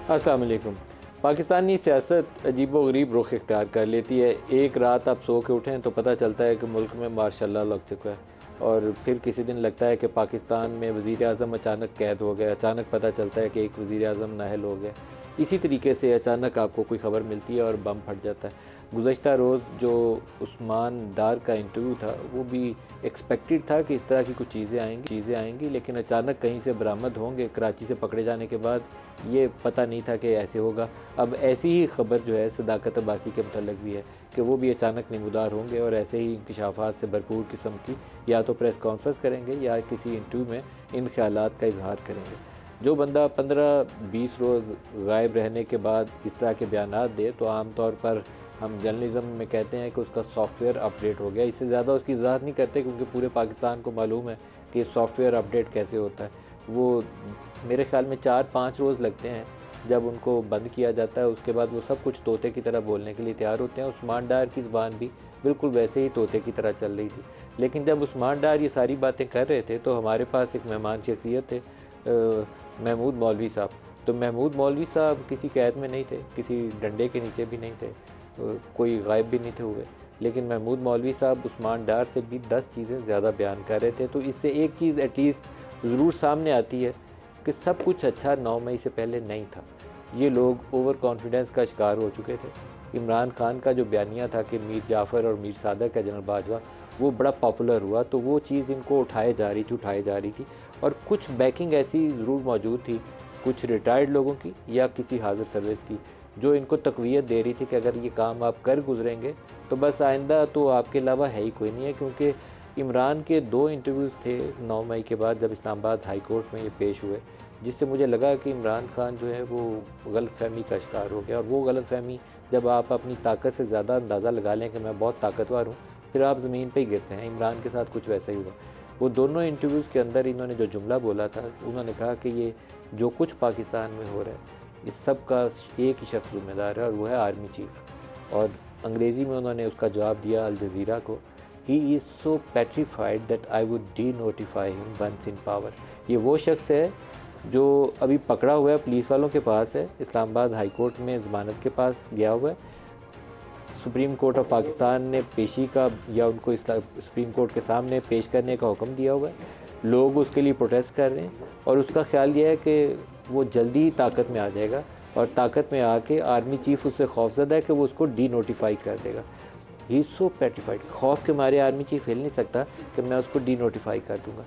अस्सलाम वालेकुम। पाकिस्तानी सियासत अजीबो-गरीब रुख इख्तियार कर लेती है। एक रात आप सो के उठें तो पता चलता है कि मुल्क में मार्शल लॉ लग चुका है, और फिर किसी दिन लगता है कि पाकिस्तान में वज़ीर आज़म अचानक कैद हो गया, अचानक पता चलता है कि एक वज़ीर आज़म नाअहल हो गया। इसी तरीके से अचानक आपको कोई ख़बर मिलती है और बम फट जाता है। गुज़श्ता रोज़ जो उस्मान डार का इंटरव्यू था वो भी एक्सपेक्टेड था कि इस तरह की कुछ चीज़ें आएंगी, लेकिन अचानक कहीं से बरामद होंगे। कराची से पकड़े जाने के बाद ये पता नहीं था कि ऐसे होगा। अब ऐसी ही खबर जो है सदाकत अब्बासी के मतलब भी है कि वो भी अचानक नमूदार होंगे और ऐसे ही इंकशाफात से भरपूर किस्म की या तो प्रेस कॉन्फ्रेंस करेंगे या किसी इंटरव्यू में इन ख्यालात का इजहार करेंगे। जो बंदा 15-20 रोज़ गायब रहने के बाद इस तरह के बयानात दे तो आम तौर पर हम जर्नलिज़म में कहते हैं कि उसका सॉफ्टवेयर अपडेट हो गया। इससे ज़्यादा उसकी वजाहत नहीं करते क्योंकि पूरे पाकिस्तान को मालूम है कि सॉफ्टवेयर अपडेट कैसे होता है। वो मेरे ख़्याल में 4-5 रोज़ लगते हैं जब उनको बंद किया जाता है। उसके बाद वो सब कुछ तोते की तरह बोलने के लिए तैयार होते हैं। उस्मान डार की ज़बान भी बिल्कुल वैसे ही तोते की तरह चल रही थी। लेकिन जब उस्मान डार ये सारी बातें कर रहे थे तो हमारे पास एक मेहमान शख्सियत थे, महमूद मौलवी साहब। तो महमूद मौलवी साहब किसी कैद में नहीं थे, किसी डंडे के नीचे भी नहीं थे, कोई गायब भी नहीं थे हुए, लेकिन महमूद मौलवी साहब उस्मान डार से भी 10 चीज़ें ज़्यादा बयान कर रहे थे। तो इससे एक चीज़ एटलीस्ट ज़रूर सामने आती है कि सब कुछ अच्छा 9 मई से पहले नहीं था। ये लोग ओवर कॉन्फिडेंस का शिकार हो चुके थे। इमरान खान का जो बयानिया था कि मीर जाफ़र और मीर सादक का जनरल बाजवा वो बड़ा पॉपुलर हुआ, तो वो चीज़ इनको उठाई जा रही थी और कुछ बैकिंग ऐसी ज़रूर मौजूद थी, कुछ रिटायर्ड लोगों की या किसी हाज़िर सर्विस की, जो इनको तक़वियत दे रही थी कि अगर ये काम आप कर गुजरेंगे तो बस आइंदा तो आपके अलावा है ही कोई नहीं है। क्योंकि इमरान के 2 इंटरव्यूज़ थे 9 मई के बाद जब इस्लामाबाद हाई कोर्ट में ये पेश हुए, जिससे मुझे लगा कि इमरान खान जो है वो गलतफ़हमी का शिकार हो गया। और वो गलतफ़हमी जब आप अपनी ताकत से ज़्यादा अंदाज़ा लगा लें कि मैं बहुत ताकतवर हूँ, फिर आप ज़मीन पे ही गिरते हैं। इमरान के साथ कुछ वैसा ही हुआ। वो दोनों इंटरव्यूज़ के अंदर इन्होंने जो जुमला बोला था, उन्होंने कहा कि ये जो कुछ पाकिस्तान में हो रहा है इस सब का एक ही शख्स ज़िम्मेदार है और वो है आर्मी चीफ़। और अंग्रेज़ी में उन्होंने उसका जवाब दिया अल जज़ीरा को, he is so petrified that I would denotify him once in power. ये वो शख्स है जो अभी पकड़ा हुआ है, पुलिस वालों के पास है, इस्लामाबाद हाई कोर्ट में ज़मानत के पास गया हुआ है। सुप्रीम कोर्ट ऑफ पाकिस्तान ने पेशी का या उनको सुप्रीम कोर्ट के सामने पेश करने का हुक्म दिया हुआ है। लोग उसके लिए प्रोटेस्ट कर रहे हैं और उसका ख्याल यह है कि वो जल्दी ही ताकत में आ जाएगा और ताकत में आके आर्मी चीफ़ उससे खौफज़दा है कि वो उसको डी नोटिफाई कर देगा। ही सो पेट्रीफाइड, खौफ के मारे आर्मी चीफ़ हिल नहीं सकता कि मैं उसको डी नोटिफाई कर दूँगा।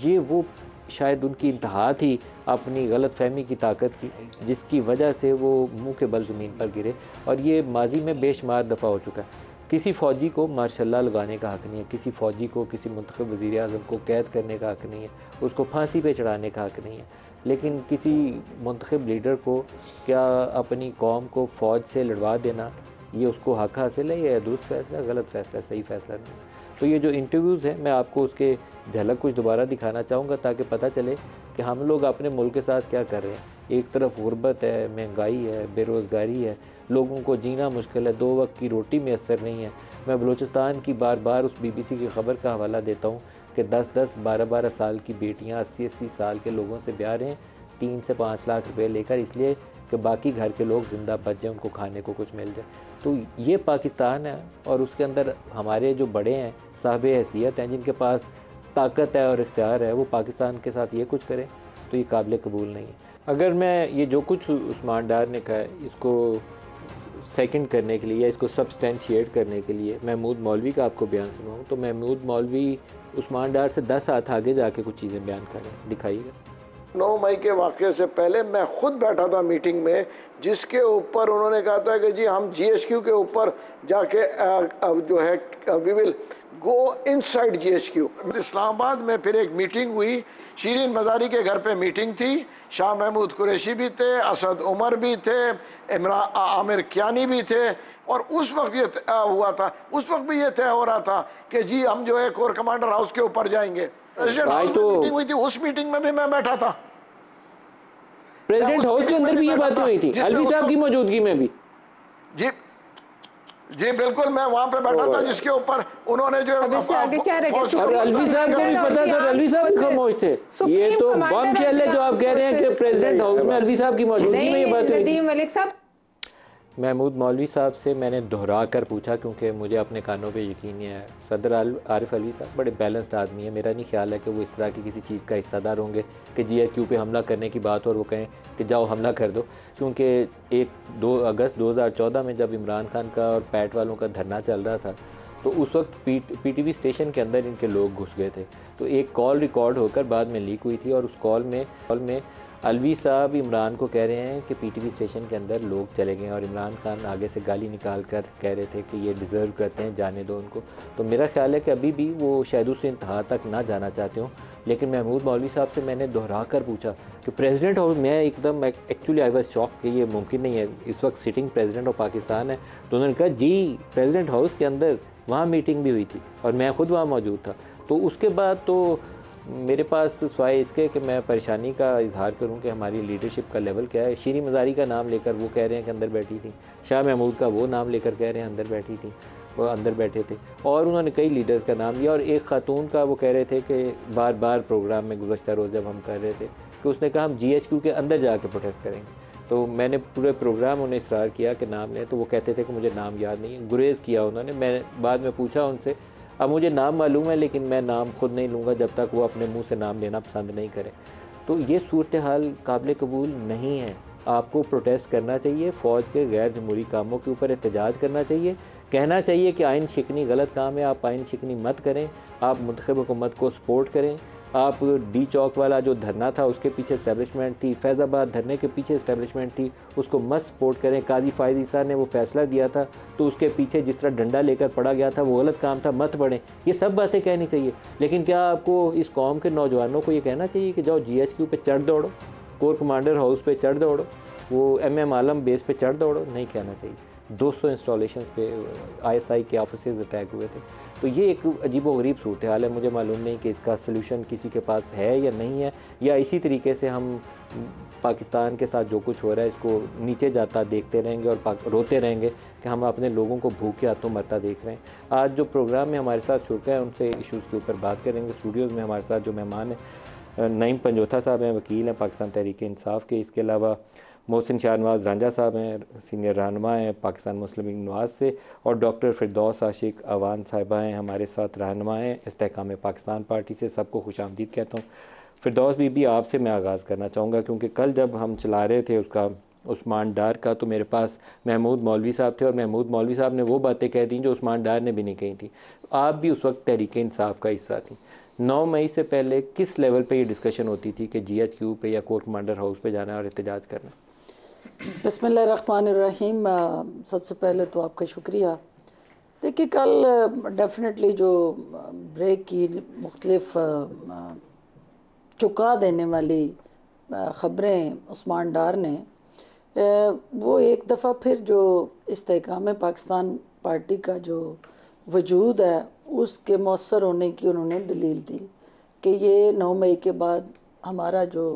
ये वो शायद उनकी इंतहा थी अपनी गलतफ़हमी की ताकत की, जिसकी वजह से वो मुंह के बल ज़मीन पर गिरे। और ये माजी में बेशुमार दफ़ा हो चुका है। किसी फ़ौजी को मार्शल लॉ लगाने का हक़ नहीं है, किसी फ़ौजी को किसी मुंतखब वज़ीर आज़म को कैद करने का हक़ नहीं है, उसको फांसी पे चढ़ाने का हक़ नहीं है। लेकिन किसी मुंतखब लीडर को क्या अपनी कौम को फ़ौज से लड़वा देना ये उसको हक़ हासिल है? यह दुरुस्त फ़ैसला, गलत फ़ैसला, सही फ़ैसला नहीं। तो ये जो इंटरव्यूज़ हैं मैं आपको उसके झलक कुछ दोबारा दिखाना चाहूँगा ताकि पता चले कि हम लोग अपने मुल्क के साथ क्या कर रहे हैं। एक तरफ गुर्बत है, महंगाई है, बेरोज़गारी है, लोगों को जीना मुश्किल है, 2 वक्त की रोटी मैसर नहीं है। मैं बलूचिस्तान की बार बार उस BBC की ख़बर का हवाला देता हूँ कि 10-10, 12-12 साल की बेटियाँ 80-80 साल के लोगों से ब्याह रहे हैं 3 से 5 लाख रुपए लेकर, इसलिए कि बाकी घर के लोग ज़िंदा बच जाए, उनको खाने को कुछ मिल जाए। तो ये पाकिस्तान है और उसके अंदर हमारे जो बड़े हैं, साहिब हैसियत हैं, जिनके पास ताकत है और इख्तियार है, वो पाकिस्तान के साथ ये कुछ करें तो ये काबिल कबूल नहीं है। अगर मैं ये जो कुछ उस्मान डार ने कहा है इसको सेकंड करने के लिए या इसको सब्सटेंशिएट करने के लिए महमूद मौलवी का आपको बयान सुनाऊँ, तो महमूद मौलवी उस्मान डार से 10 हाथ आगे जाके कुछ चीज़ें बयान करें, दिखाइएगा। 9 मई के वाक़े से पहले मैं खुद बैठा था मीटिंग में, जिसके ऊपर उन्होंने कहा था कि जी हम GHQ के ऊपर जाके जो है we will go inside GHQ। Islamabad में फिर एक मीटिंग हुई, शीरीन मज़ारी के घर पे मीटिंग थी, शाह महमूद कुरैशी भी थे, असद उमर भी थे, आमिर कियानी भी थे। और उस वक्त ये हुआ था, उस वक्त भी ये तय हो रहा था कि जी हम जो है कोर कमांडर हाउस के ऊपर जाएंगे। मीटिंग हुई थी, उस मीटिंग में भी मैं बैठा था। प्रेसिडेंट हाउस के अंदर भी ये बातें हुई थी, अलवी साहब की मौजूदगी में भी। जी जी बिल्कुल, मैं वहाँ पे बैठा था जिसके ऊपर उन्होंने जो अलवी साहब को भी पता था, अलवी साहब भी खामोश थे। ये तो बम चल है जो आप कह रहे हैं कि प्रेसिडेंट हाउस में अलवी साहब की मौजूदगी में ये बात हुई। नदीम मलिक साहब, महमूद मौलवी साहब से मैंने दोहरा कर पूछा क्योंकि मुझे अपने कानों पे यकीन नहीं है। सदर आरिफ अलवी साहब बड़े बैलेंस्ड आदमी है, मेरा नहीं ख्याल है कि वो इस तरह की किसी चीज़ का हिस्सादार होंगे कि GHQ पे हमला करने की बात और वो कहें कि जाओ हमला कर दो। क्योंकि 2 अगस्त 2014 में जब इमरान खान का और पैट वालों का धरना चल रहा था तो उस वक्त PTV स्टेशन के अंदर इनके लोग घुस गए थे। तो एक कॉल रिकॉर्ड होकर बाद में लीक हुई थी और उस कॉल में अलवी साहब इमरान को कह रहे हैं कि PTV स्टेशन के अंदर लोग चले गए और इमरान खान आगे से गाली निकाल कर कह रहे थे कि ये डिज़र्व करते हैं, जाने दो उनको। तो मेरा ख्याल है कि अभी भी वो शायद उस इंतहा तक ना जाना चाहते हों। लेकिन महमूद मौलवी साहब से मैंने दोहरा कर पूछा कि प्रेसिडेंट हाउस में एकदम एक्चुअली आई वाज शॉक कि ये मुमकिन नहीं है, इस वक्त सिटिंग प्रेसिडेंट ऑफ पाकिस्तान है। तो उन्होंने कहा जी प्रेसिडेंट हाउस के अंदर वहाँ मीटिंग भी हुई थी और मैं ख़ुद वहाँ मौजूद था। तो उसके बाद तो मेरे पास सिवाय इसके कि मैं परेशानी का इजहार करूं कि हमारी लीडरशिप का लेवल क्या है। शीरी मज़ारी का नाम लेकर वो कह रहे हैं कि अंदर बैठी थी, शाह महमूद का वो नाम लेकर कह रहे हैं अंदर बैठी थी, वो अंदर बैठे थे। और उन्होंने कई लीडर्स का नाम लिया और एक खातून का वो कह रहे थे कि बार बार प्रोग्राम में गुज़श्ता रोज़ जब हम कर रहे थे कि उसने कहा हम GHQ के अंदर जाके प्रोटेस्ट करेंगे। तो मैंने पूरे प्रोग्राम उन्हें इसरार किया कि नाम लें, तो वो कहते थे कि मुझे नाम याद नहीं है, गुरेज़ किया उन्होंने। मैं बाद में पूछा उनसे, अब मुझे नाम मालूम है लेकिन मैं नाम खुद नहीं लूँगा जब तक वो अपने मुंह से नाम लेना पसंद नहीं करें। तो ये सूरत हाल काबिल कबूल नहीं है। आपको प्रोटेस्ट करना चाहिए, फ़ौज के गैर जमहूरी कामों के ऊपर एहतजाज करना चाहिए, कहना चाहिए कि आइन शिकनी गलत काम है, आप आइन शिकनी मत करें, आप मुंतखब हुकूमत को सपोर्ट करें। आप D चौक वाला जो धरना था उसके पीछे इस्टेब्लिशमेंट थी, फैज़ाबाद धरने के पीछे इस्टेब्लिशमेंट थी, उसको मत सपोर्ट करें। काजी फ़ायज़ ईसा ने वो फ़ैसला दिया था तो उसके पीछे जिस तरह डंडा लेकर पड़ा गया था वो गलत काम था, मत पढ़ें। ये सब बातें कहनी चाहिए। लेकिन क्या आपको इस कौम के नौजवानों को ये कहना चाहिए कि जाओ GHQ पे चढ़ दौड़ो, कोर कमांडर हाउस पे चढ़ दौड़ो, वो MM आलम बेस पे चढ़ दौड़ो? नहीं कहना चाहिए। 200 इंस्टॉलेशंस पे ISI के ऑफिसेज अटैक हुए थे। तो ये एक अजीबोगरीब सूरत हाल है। मुझे मालूम नहीं कि इसका सलूशन किसी के पास है या नहीं है, या इसी तरीके से हम पाकिस्तान के साथ जो कुछ हो रहा है इसको नीचे जाता देखते रहेंगे और रोते रहेंगे कि हम अपने लोगों को भूखे हाथों मरता देख रहे हैं। आज जो प्रोग्राम में हमारे साथ शुरू है उनसे इशूज़ के ऊपर बात करेंगे। स्टूडियोज़ में हमारे साथ जो मेहमान हैं नईम पंजोथा साहब हैं, वकील हैं पाकिस्तान तहरीक इंसाफ के। इसके अलावा मोहसिन शाहनवाज रांझा साहब हैं, सीनियर रहनुमा हैं पाकिस्तान मुस्लिम लीग नवाज से, और डॉक्टर फिरदौस आशिक अवान साहिबा हैं हमारे साथ रहनुमा हैं इस्तेहकाम पाकिस्तान पार्टी से। सबको खुशामदीद कहता हूँ। फिरदौस बीबी आपसे मैं आगाज़ करना चाहूँगा क्योंकि कल जब हम चला रहे थे उसका उस्मान डार का तो मेरे पास महमूद मौलवी साहब थे और महमूद मौलवी साहब ने वो बातें कह दी जो उस्मान डार ने भी नहीं कही थी। आप भी उस वक्त तहरीक इंसाफ का हिस्सा थी। 9 मई से पहले किस लेवल पे ये डिस्कशन होती थी कि GHQ पे या कोर कमांडर हाउस पे जाना और एहतजाज करना? बिस्मिल्लाहिर्रहमानिर्रहीम। सबसे पहले तो आपका शुक्रिया। देखिए कल डेफिनेटली जो ब्रेक की मुख्तलिफ चुका देने वाली ख़बरें उस्मान डार ने, वो एक दफ़ा फिर जो इस्तेहकाम पाकिस्तान पार्टी का जो वजूद है उसके मौसर होने की उन्होंने दलील दी कि ये 9 मई के बाद हमारा जो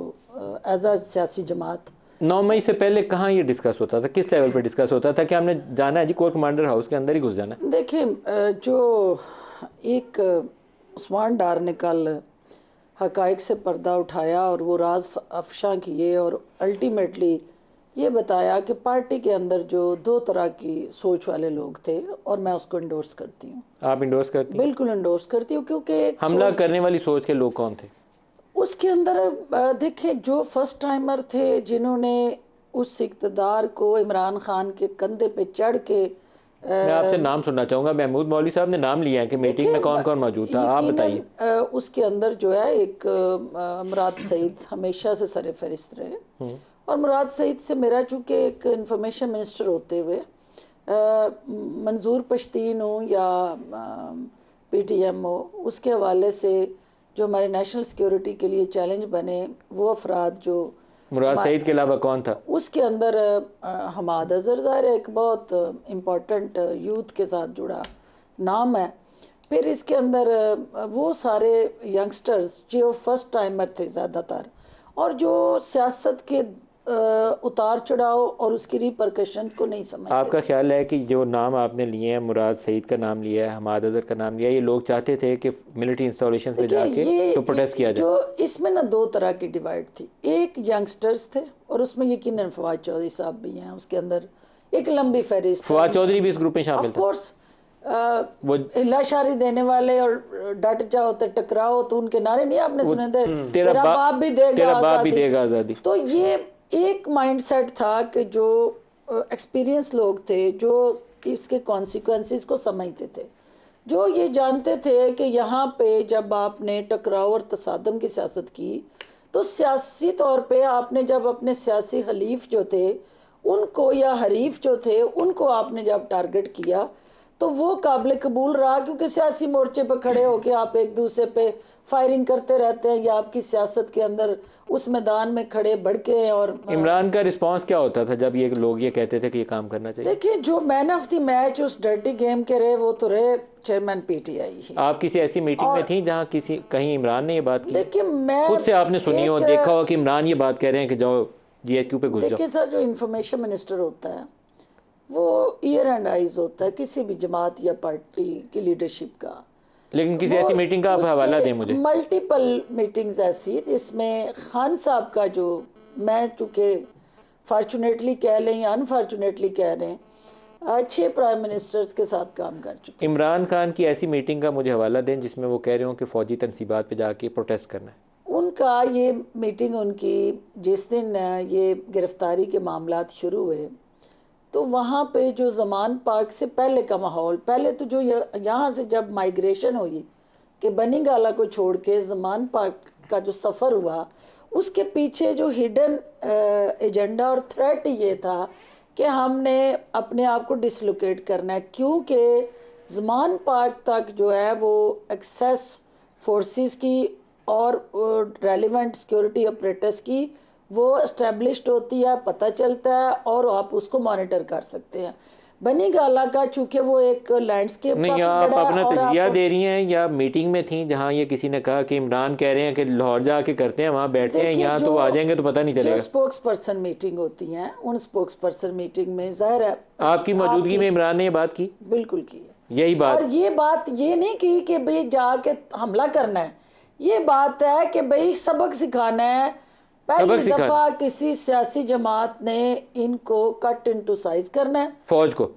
एज़ अ सियासी जमात 9 मई से पहले कहाँ ये डिस्कस होता था, किस लेवल पे डिस्कस होता था कि हमने जाना है जी कोर कमांडर हाउस के अंदर ही घुस जाना है? देखिए जो एक उस्मान डार ने कल हकाइक से पर्दा उठाया और वो राज अफशा किए और अल्टीमेटली ये बताया कि पार्टी के अंदर जो 2 तरह की सोच वाले लोग थे, और मैं उसको इंडोर्स करती हूँ। आप इंडोर्स करती हैं? बिल्कुल इंडोर्स करती हूँ क्योंकि हमला करने वाली सोच के लोग कौन थे उसके अंदर? देखिए जो फर्स्ट टाइमर थे जिन्होंने उस इक़्तिदार को इमरान खान के कंधे पे चढ़ के मैं आपसे नाम सुनना चाहूँगा। महमूद मौलवी साहब ने नाम लिया है कि मीटिंग में कौन कौन मौजूद था, आप बताइए। उसके अंदर जो है एक मुराद सईद हमेशा से सर फहरिस्त रहे, और मुराद सईद से मेरा चूँकि एक इंफॉर्मेशन मिनिस्टर होते हुए मंजूर पश्तीन हो या PTM हो, उसके हवाले से जो हमारे नेशनल सिक्योरिटी के लिए चैलेंज बने वो अफराद जो मुराद सईद के अलावा कौन था उसके अंदर? हमाद अजहर ज़ाहिर एक बहुत इम्पोर्टेंट यूथ के साथ जुड़ा नाम है। फिर इसके अंदर वो सारे यंगस्टर्स जो फर्स्ट टाइमर थे ज़्यादातर, और जो सियासत के उतार चढ़ाव और उसकी रिपरकशन को नहीं समझते। आपका ख्याल है कि जो नाम आपने लिए हैं, मुराद सईद का नाम लिया है, हमाद अजहर का नाम लिया है, ये लोग चाहते थे कि मिलिट्री इंस्टॉलेशन पे जाके तो प्रोटेस्ट किया जाए? जो इसमें ना दो तरह की डिवाइड थी, एक यंगस्टर्स थे और उसमें यकीनन फवाद चौधरी साहब भी हैं, उसके अंदर एक लंबी फहरिस्त। फवाद चौधरी भी इस ग्रुप में शामिल था? ऑफकोर्स, हिलाशारी देने वाले और डट जाओ तो टकराओ तो उनके नारे नहीं आपने सुने थे, तेरा बाप भी देगा आज़ादी। तो ये एक माइंडसेट था कि जो एक्सपीरियंस लोग थे, जो इसके कॉन्सिक्वेंसेस को समझते थे, जो ये जानते थे कि यहाँ पे जब आपने टकराव और तसादम की सियासत की तो सियासी तौर पे आपने जब अपने सियासी हलीफ जो थे उनको या हरीफ जो थे उनको आपने जब टारगेट किया तो वो काबिल कबूल रहा, क्योंकि सियासी मोर्चे पे खड़े होकर आप एक दूसरे पे फायरिंग करते रहते हैं या आपकी सियासत के अंदर उस मैदान में खड़े भड़के। और इमरान का रिस्पांस क्या होता था जब ये लोग ये कहते थे कि ये काम करना चाहिए? देखिए, जो मैन ऑफ द मैच उस डर्टी गेम के रहे वो तो रहे चेयरमैन पीटीआई ही। आप किसी ऐसी मीटिंग में थी जहां कहीं इमरान ने ये बात की? देखिए, मैं खुद से आपने सुनी हो, देखा हो कि इमरान ये बात कह रहे हैं कि जाओ GHQ पे घुस जाओ? देखिए सर, जो इंफॉर्मेशन मिनिस्टर होता है वो ईयर एंड आइज होता है किसी भी जमात या पार्टी की लीडरशिप का। लेकिन किसी ऐसी मीटिंग का आप हवाला दें मुझे। मल्टीपल मीटिंग्स ऐसी जिसमें खान साहब का, जो मैं चूँकि फॉर्चुनेटली कह लें या अनफॉर्चुनेटली कह रहे हैं, 6 प्राइम मिनिस्टर्स के साथ काम कर चुके। इमरान खान की ऐसी मीटिंग का मुझे हवाला दें जिसमें वो कह रहे हो कि फ़ौजी तनसीबात पे जाके प्रोटेस्ट करना है। उनका ये मीटिंग, उनकी जिस दिन ये गिरफ्तारी के मामलात शुरू हुए तो वहाँ पे जो ज़मान पार्क से पहले का माहौल, पहले तो जो यहाँ से जब माइग्रेशन हुई कि बनी गाला को छोड़ के ज़मान पार्क का जो सफ़र हुआ, उसके पीछे जो हिडन एजेंडा और थ्रेट ये था कि हमने अपने आप को डिसलोकेट करना है, क्योंकि ज़मान पार्क तक जो है वो एक्सेस फोर्सेस की और रेलिवेंट सिक्योरिटी ऑपरेटर्स की वो एस्टेब्लिश्ड होती है, पता चलता है और आप उसको मॉनिटर कर सकते हैं। बनी गाला का चूँकि वो एक लैंडस्केप नहीं, आप अपना तजिया दे रही हैं या मीटिंग में थी जहां ये किसी ने कहा कि इमरान कह रहे हैं कि लाहौर जाके करते हैं, वहां बैठते हैं, यहाँ तो आ जाएंगे तो पता नहीं चलेगा? जो स्पोक्स पर्सन मीटिंग होती हैं, उन स्पोक्स पर्सन मीटिंग में जाहिर है आपकी मौजूदगी में इमरान ने ये बात की? बिल्कुल की है। यही बात, और ये बात ये नहीं की कि भाई जाके हमला करना है, ये बात है कि भाई सबक सिखाना है। पहली दफा किसी सियासी जमात ने इनको कट इनटू साइज करना है, फौज को,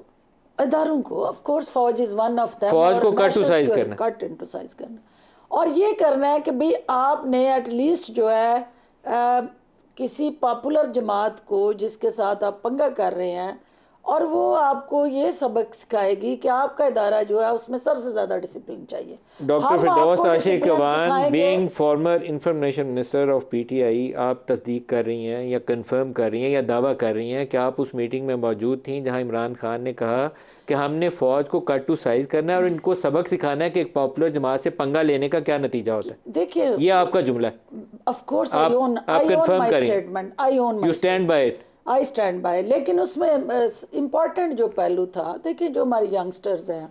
इदारों को। ऑफ कोर्स फौज इज वन ऑफ देम, फौज को कट टू साइज करना, कट इनटू साइज करना। और ये करना है कि भाई आपने एटलीस्ट जो है किसी पॉपुलर जमात को जिसके साथ आप पंगा कर रहे हैं, और वो आपको ये सबक सिखाएगी कि आपका इदारा जो है उसमें सबसे ज़्यादा डिसिप्लिन चाहिए। Doctor Firdous Ashiq Awan, being former information minister of PTI, आप तस्दीक कर रही हैं या कंफर्म कर रही हैं या दावा कर रही हैं कि आप उस मीटिंग में मौजूद थी जहां इमरान खान ने कहा कि हमने फ़ौज को कट टू साइज करना है और इनको सबक सिखाना है कि एक पॉपुलर जमात से पंगा लेने का क्या नतीजा होता है? देखिए, ये आपका जुमला है। ऑफ कोर्स आप कंफर्म करें, you stand by it? I stand by. लेकिन उसमें इम्पॉर्टेंट जो पहलू था, देखिए जो हमारे यंगस्टर्स हैं,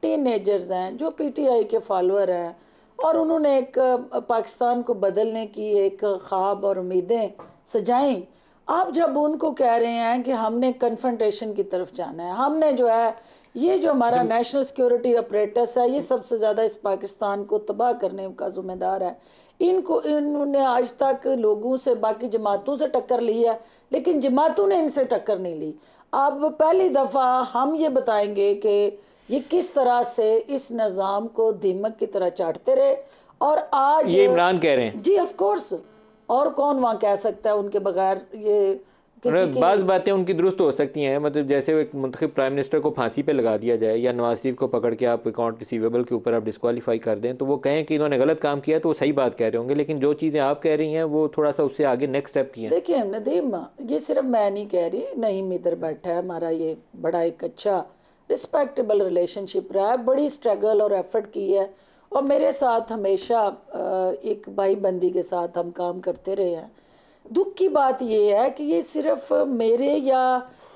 टीनेजर्स हैं, जो PTI के फॉलोअर हैं और उन्होंने एक पाकिस्तान को बदलने की एक ख्वाब और उम्मीदें सजाई, आप जब उनको कह रहे हैं कि हमने कन्फ्रंटेशन की तरफ जाना है, हमने जो है ये जो हमारा नेशनल सिक्योरिटी ऑपरेटर्स है ये सबसे ज़्यादा इस पाकिस्तान को तबाह करने का जिम्मेदार है, इन्होंने आज तक लोगों से, बाकी जमातों से टक्कर ली है लेकिन जमातों ने इनसे टक्कर नहीं ली। अब पहली दफ़ा हम ये बताएंगे कि ये किस तरह से इस निज़ाम को दीमक की तरह चाटते रहे। और आज ये इमरान कह रहे हैं? जी ऑफ कोर्स, और कौन वहाँ कह सकता है उनके बगैर? ये बाज़ बातें उनकी दुरुस्त हो सकती हैं, मतलब जैसे एक मुंतखब प्राइम मिनिस्टर को फांसी पे लगा दिया जाए या नवाज शरीफ को पकड़ के आप अकाउंट रिसीवेबल के ऊपर आप डिस्क्वालीफाई कर दें तो वो कहें कि इन्होंने गलत काम किया तो वो सही बात कह रहे होंगे, लेकिन जो चीज़ें आप कह रही हैं वो थोड़ा सा उससे आगे नेक्स्ट स्टेप की हैं। देखिए नदीम, ये सिर्फ मैं नहीं कह रही, नईम इधर बैठा है, हमारा ये बड़ा एक अच्छा रिस्पेक्टेबल रिलेशनशिप रहा है, बड़ी स्ट्रगल और एफर्ट की है और मेरे साथ हमेशा एक भाई बंदी के साथ हम काम करते रहे हैं। दुख की बात ये है कि ये सिर्फ मेरे या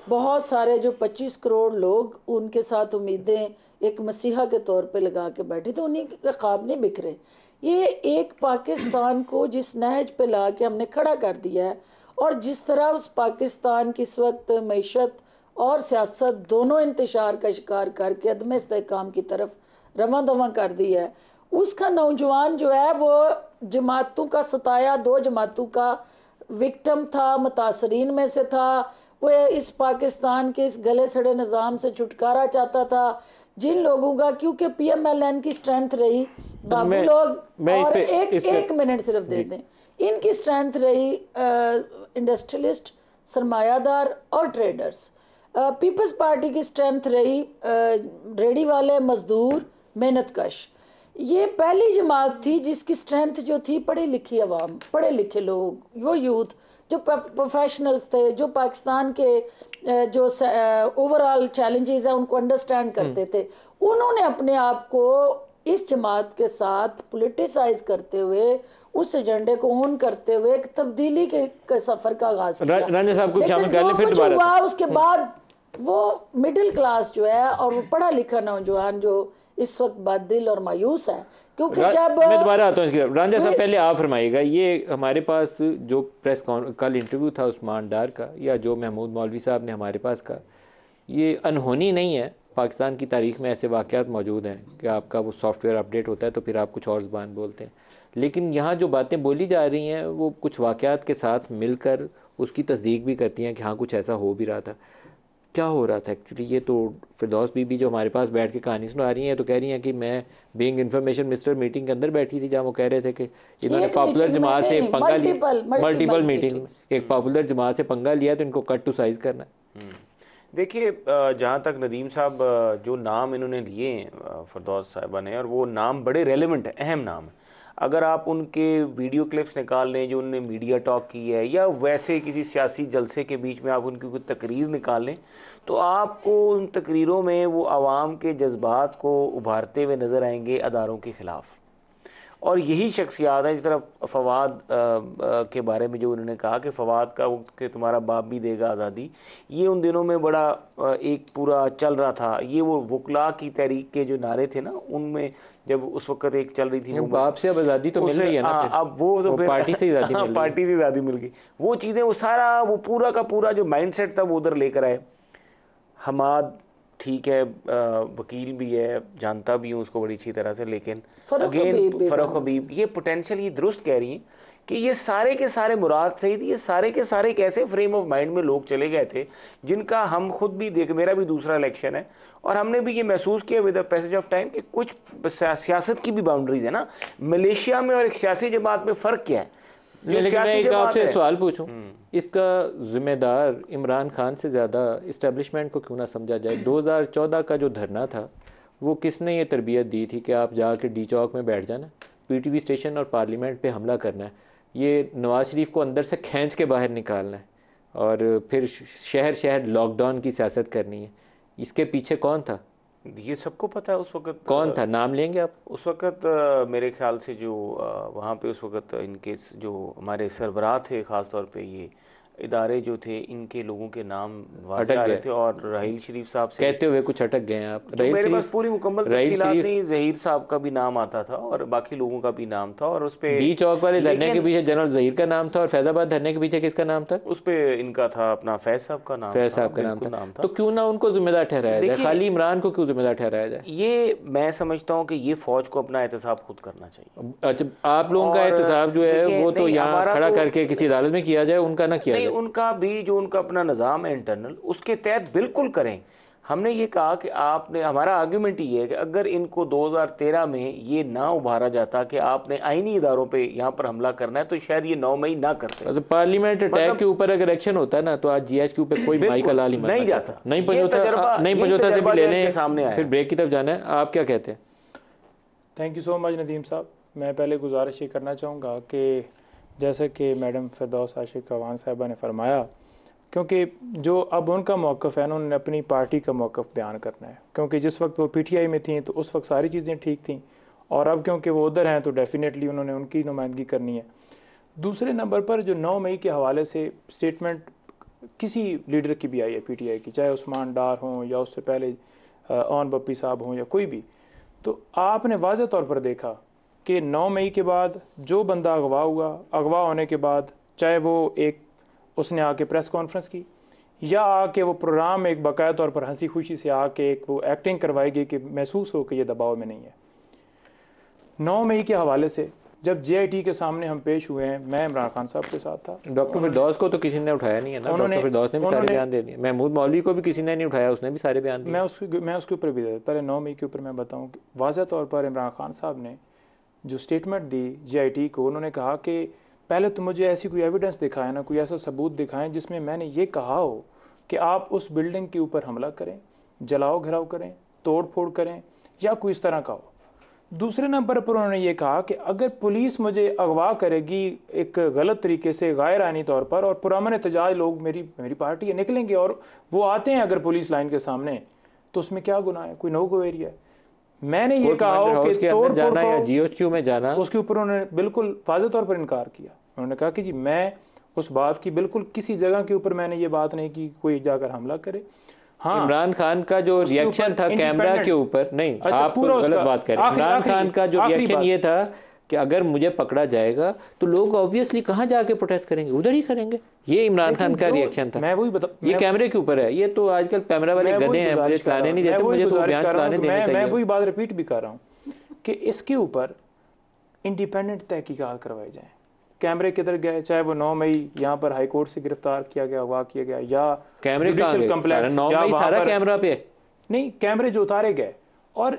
बहुत सारे जो 25 करोड़ लोग उनके साथ उम्मीदें एक मसीहा के तौर पे लगा के बैठे थे, उन्हीं के ख्वाब नहीं बिखरे। ये एक पाकिस्तान को जिस नहज पे ला के हमने खड़ा कर दिया है और जिस तरह उस पाकिस्तान की इस वक्त मईशत और सियासत दोनों इंतशार का शिकार करके अदम इस्तेहकाम की तरफ रवां दवां कर दी है, उसका नौजवान जो है वो जमातों का सताया, 2 जमातों का विक्टिम था, मुतासरीन में से था। वो इस पाकिस्तान के इस गले सड़े निज़ाम से छुटकारा चाहता था। जिन लोगों का, क्योंकि PMLN की स्ट्रेंथ रही, बाबू लोग और एक मिनट सिर्फ दे दें, इनकी स्ट्रेंथ रही इंडस्ट्रियलिस्ट, सरमायादार और ट्रेडर्स। पीपल्स पार्टी की स्ट्रेंथ रही रेडी वाले, मजदूर, मेहनतकश। ये पहली जमात थी जिसकी स्ट्रेंथ जो थी पढ़ी लिखी अवाम, पढ़े लिखे लोग, वो यूथ जो प्रोफेशनल्स थे, जो पाकिस्तान के जो ओवरऑल चैलेंजेस हैं उनको अंडरस्टैंड करते थे। उन्होंने अपने आप को इस जमात के साथ पॉलिटिसाइज करते हुए, उस एजेंडे को ऑन करते हुए एक तब्दीली के सफर का आगाज किया। रांझा साहब को शामिल कर लें, फिर दोबारा हुआ उसके बाद वो मिडिल क्लास जो है और वो पढ़ा लिखा नौजवान जो इस वक्त बादिल और मायूस है, क्योंकि जब मैं दोबारा आता हूँ रांझा साहब, पहले आप फरमाइएगा, ये हमारे पास जो प्रेस कल इंटरव्यू था उस्मान डार का, या जो महमूद मौलवी साहब ने हमारे पास का, ये अनहोनी नहीं है। पाकिस्तान की तारीख में ऐसे वाक़यात मौजूद हैं कि आपका वो सॉफ्टवेयर अपडेट होता है तो फिर आप कुछ और ज़बान बोलते हैं, लेकिन यहाँ जो बातें बोली जा रही हैं वो कुछ वाक़यात के साथ मिलकर उसकी तस्दीक भी करती हैं कि हाँ कुछ ऐसा हो भी रहा था। क्या हो रहा था एक्चुअली? ये तो फिरदौस बीबी जो हमारे पास बैठ के कहानी सुना रही हैं तो कह रही हैं कि मैं बीइंग इन्फॉर्मेशन मिनिस्टर मीटिंग के अंदर बैठी थी, जहाँ वो कह रहे थे कि इन्होंने पॉपुलर जमात से पंगा लिया, मल्टीपल मीटिंग, एक पॉपुलर जमात से पंगा लिया तो इनको कट टू साइज करना है। देखिए, जहाँ तक नदीम साहब जो नाम इन्होंने लिए फिरदौस साहिबा ने, और वो नाम बड़े रेलेवेंट है, अहम नाम है। अगर आप उनके वीडियो क्लिप्स निकाल लें जो उन्होंने मीडिया टॉक की है, या वैसे किसी सियासी जलसे के बीच में आप उनकी कोई तकरीर निकाल लें, तो आपको उन तकरीरों में वो आवाम के जज्बात को उभारते हुए नज़र आएंगे अदारों के ख़िलाफ़। और यही शख्सियात है, जिस तरह फवाद के बारे में जो उन्होंने कहा कि फवाद का वो कि तुम्हारा बाप भी देगा आज़ादी, ये उन दिनों में बड़ा एक पूरा चल रहा था। ये वो वकला की तहरीक के जो नारे थे ना, उनमें जब उस वक्त एक चल रही थी, बाप से अब आज़ादी तो मिल रही है ना, अब वो तो फिर पार्टी से आज़ादी मिल रही है, पार्टी से आज़ादी मिल गई। वो चीज़ें, वो सारा वो पूरा का पूरा जो माइंडसेट था वो उधर लेकर आए। हमाद ठीक है, वकील भी है, जानता भी हूँ उसको बड़ी अच्छी तरह से, लेकिन अगेन फ़रूख हबीब ये पोटेंशियल ये दुरुस्त कह रही हैं कि ये सारे के सारे मुराद सईद, ये सारे के सारे एक ऐसे फ्रेम ऑफ माइंड में लोग चले गए थे जिनका हम खुद भी देख, मेरा भी दूसरा इलेक्शन है और हमने भी ये महसूस किया with the passage of time कि कुछ सियासत की भी बाउंड्रीज है ना। मलेशिया में और एक सियासी जमात में फ़र्क क्या है? लेकिन मैं एक आपसे सवाल पूछूं, इसका जिम्मेदार इमरान खान से ज़्यादा इस्टेब्लिशमेंट को क्यों ना समझा जाए? 2014 का जो धरना था वो किसने ये तरबियत दी थी कि आप जाके डी चौक में बैठ जाना, PTV स्टेशन और पार्लियामेंट पे हमला करना है, ये नवाज शरीफ को अंदर से खींच के बाहर निकालना है और फिर शहर शहर लॉकडाउन की सियासत करनी है? इसके पीछे कौन था? ये सबको पता है। उस वक्त कौन था, नाम लेंगे आप? उस वक्त मेरे ख्याल से जो वहाँ पे उस वक्त इनके जो हमारे सरबराह थे, ख़ास तौर पे ये इदारे जो थे, इनके लोगों के नाम वाज़ेह आ रहे थे। और राहील शरीफ साहब से कहते हुए कुछ अटक गए आप? तो मेरे पास पूरी मुकम्मल तफसीलात नहीं, ज़हीर साहब का भी नाम आता था और बाकी लोगों का भी नाम था। और उस पे डी चौक वाले धरने के पीछे जनरल ज़हीर का नाम था और फैज़ाबाद धरने के पीछे किसका नाम था? उस पे इनका था अपना फैज़ साहब का नाम, फैज़ साहब का नाम था। तो क्यों ना उनको जिम्मेदार ठहराया जाए, खाली इमरान को क्यों जिम्मेदार ठहराया जाए? ये मैं समझता हूँ कि ये फ़ौज को अपना एहतसाब खुद करना चाहिए। अच्छा, आप लोगों का एहतसाब जो है वो तो यहाँ खड़ा करके किसी अदालत में किया जाए, उनका ना किया जाए? उनका भी जो उनका अपना निज़ाम है इंटरनल, उसके तहत बिल्कुल करें। हमने ये कहा कि आपने, हमारा आर्ग्यूमेंट ये है कि अगर इनको 2013 में ये ना उभारा जाता कि आपने आईनी इदारों पे यहाँ पर हमला करना है, तो शायद ये 9 मई ना करते। पार्लियामेंट अटैक के ऊपर अगर एक्शन होता है ना तो आज GHQ पे कोई माई का लाल ही नहीं जाता, नहीं पंजोता से भी लेने सामने आया। फिर ब्रेक की तरफ जाना है, आप क्या कहते हैं? Thank you so much Nadeem साहब। मैं पहले गुजारिश ये करना चाहूँगा कि जैसे कि मैडम फिरदौस आशिक अवान साहिबा ने फरमाया, क्योंकि जो अब उनका मौक़िफ़ है ना, उन्होंने अपनी पार्टी का मौक़िफ़ बयान करना है। क्योंकि जिस वक्त वो PTI में थी तो उस वक्त सारी चीज़ें ठीक थीं, और अब क्योंकि वो उधर हैं तो डेफिनेटली उन्होंने उनकी नुमाइंदगी करनी है। दूसरे नंबर पर जो 9 मई के हवाले से स्टेटमेंट किसी लीडर की भी आई है PTI की, चाहे उस्मान डार हों या उससे पहले ओन बप्पी साहब हों या कोई भी, तो आपने वाज़ेह तौर पर देखा कि 9 मई के बाद जो बंदा अगवा हुआ, अगवा होने के बाद चाहे वो एक उसने आके प्रेस कॉन्फ्रेंस की, या आके वो प्रोग्राम एक बाकायदा तौर पर हंसी खुशी से आके एक वो एक्टिंग करवाएगी कि महसूस हो कि ये दबाव में नहीं है। 9 मई के हवाले से जब JIT के सामने हम पेश हुए हैं, मैं इमरान खान साहब के साथ था। डॉक्टर फिरदौस को तो किसी ने उठाया नहीं है ना, डॉक्टर फिरदौस ने भी सारे बयान दे दिए। महमूद मौलवी को भी किसी ने नहीं उठाया, उसने भी सारे बयान दिए। मैं उसके ऊपर भी पहले 9 मई के ऊपर मैं बताऊं कि वाज़ह तौर पर इमरान खान साहब ने जो स्टेटमेंट दी JIT को, उन्होंने कहा कि पहले तो मुझे ऐसी कोई एविडेंस दिखाएं ना, कोई ऐसा सबूत दिखाएं जिसमें मैंने ये कहा हो कि आप उस बिल्डिंग के ऊपर हमला करें, जलाओ घिराव करें, तोड़ फोड़ करें या कोई इस तरह का हो। दूसरे नंबर पर उन्होंने ये कहा कि अगर पुलिस मुझे अगवा करेगी एक गलत तरीके से गैर आइनी तौर पर, और पुरअमन एहतजाज लोग मेरी पार्टी निकलेंगे और वो आते हैं अगर पुलिस लाइन के सामने, तो उसमें क्या गुनाह है, कोई नो गो एरिया है। मैंने ये कहा हो कि तोड़ फोड़ या GHQ में जाना, उसके ऊपर उन्होंने बिल्कुल वाज़ेह तौर पर इनकार किया। उन्होंने कहा कि जी मैं उस बात की बिल्कुल किसी जगह के ऊपर मैंने ये बात नहीं की कोई जाकर हमला करे। हाँ, इमरान खान का जो रिएक्शन था कैमरा के ऊपर, नहीं आप गलत बात करें। इमरान खान का जो रिएक्शन ये था कि अगर मुझे पकड़ा जाएगा तो लोग ऑब्वियसली कहाँ जाके प्रोटेस्ट करेंगे, उधर ही करेंगे। ये इमरान खान का रिएक्शन था। मैं वही ये कैमरे के ऊपर है। ये तो आजकल कैमरा वाले गधे हैं, मुझे चलाने नहीं देते, मुझे तो बयान चलाने देने चाहिए। मैं वही बात रिपीट भी कर रहा हूँ कि इसके ऊपर इंडिपेंडेंट तहकीकात करवाई जाए। कैमरे किधर गए, चाहे वो 9 मई यहाँ पर हाई कोर्ट से गिरफ्तार किया गया, अगवा किया गया, या कैमरे कम्प्लेक्स 9 मई सारा कैमरा पे नहीं, कैमरे जो उतारे गए और